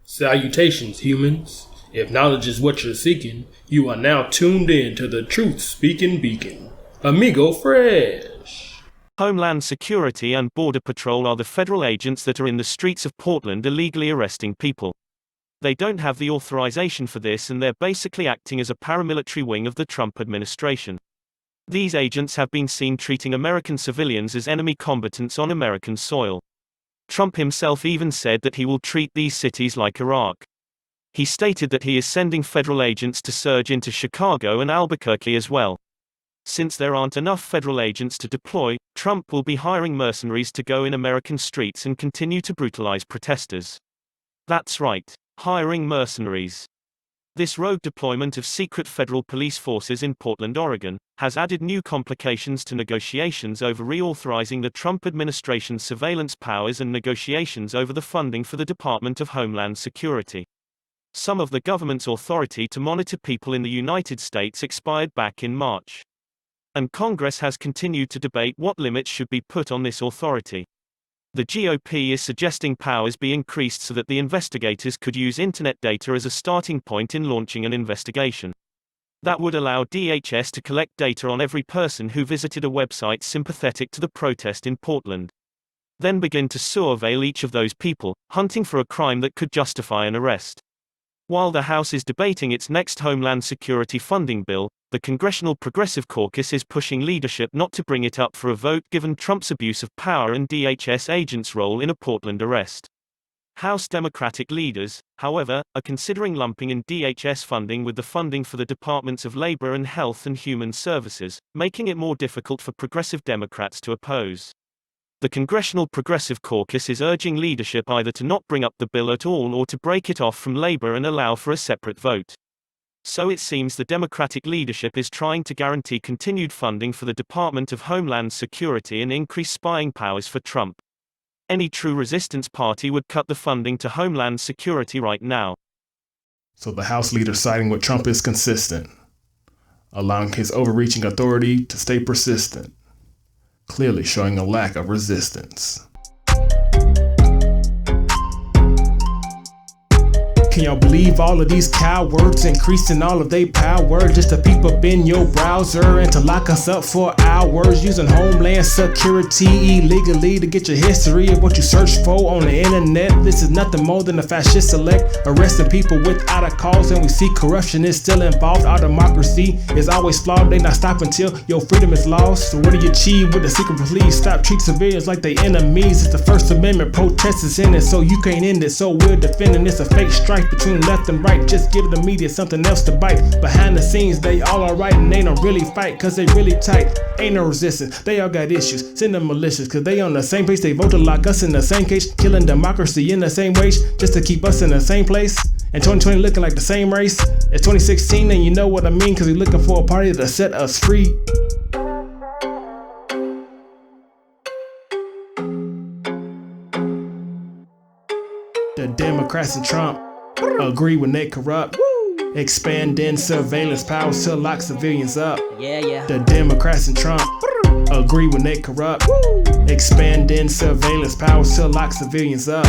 Salutations, humans. If knowledge is what you're seeking, you are now tuned in to the truth-speaking beacon. Amigo Fresh. Homeland Security and Border Patrol are the federal agents that are in the streets of Portland illegally arresting people. They don't have the authorization for this, and they're basically acting as a paramilitary wing of the Trump administration. These agents have been seen treating American civilians as enemy combatants on American soil. Trump himself even said that he will treat these cities like Iraq. He stated that he is sending federal agents to surge into Chicago and Albuquerque as well. Since there aren't enough federal agents to deploy, Trump will be hiring mercenaries to go in American streets and continue to brutalize protesters. That's right, hiring mercenaries. This rogue deployment of secret federal police forces in Portland, Oregon, has added new complications to negotiations over reauthorizing the Trump administration's surveillance powers and negotiations over the funding for the Department of Homeland Security. Some of the government's authority to monitor people in the United States expired back in March. And Congress has continued to debate what limits should be put on this authority. The GOP is suggesting powers be increased so that the investigators could use internet data as a starting point in launching an investigation. That would allow DHS to collect data on every person who visited a website sympathetic to the protest in Portland. Then begin to surveil each of those people, hunting for a crime that could justify an arrest. While the House is debating its next Homeland Security funding bill, the Congressional Progressive Caucus is pushing leadership not to bring it up for a vote given Trump's abuse of power and DHS agents' role in a Portland arrest. House Democratic leaders, however, are considering lumping in DHS funding with the funding for the Departments of Labor and Health and Human Services, making it more difficult for progressive Democrats to oppose. The Congressional Progressive Caucus is urging leadership either to not bring up the bill at all or to break it off from Labor and allow for a separate vote. So it seems the Democratic leadership is trying to guarantee continued funding for the Department of Homeland Security and increase spying powers for Trump. Any true resistance party would cut the funding to Homeland Security right now. So the House leader siding with Trump is consistent, allowing his overreaching authority to stay persistent, clearly showing a lack of resistance. Can y'all believe all of these cowards increasing all of their power just to peep up in your browser and to lock us up for hours using Homeland Security illegally to get your history of what you search for on the internet? This is nothing more than a fascist select arresting people without a cause, and we see corruption is still involved. Our democracy is always flawed. They not stop until your freedom is lost. So what do you achieve with the secret police? Stop treat civilians like they enemies. It's the First Amendment, protest is in it, so you can't end it. So we're defending it's a fake strike between left and right. Just give the media something else to bite. Behind the scenes they all alright, and they don't really fight cause they really tight. Ain't no resistance, they all got issues. Send them militias cause they on the same page. They vote to lock us in the same cage, killing democracy in the same wage just to keep us in the same place. And 2020 looking like the same race as 2016, and you know what I mean, cause we looking for a party to set us free. The Democrats and Trump agree when they corrupt. Expanding surveillance powers to lock civilians up. The Democrats and Trump agree when they corrupt. Expanding surveillance powers to lock civilians up.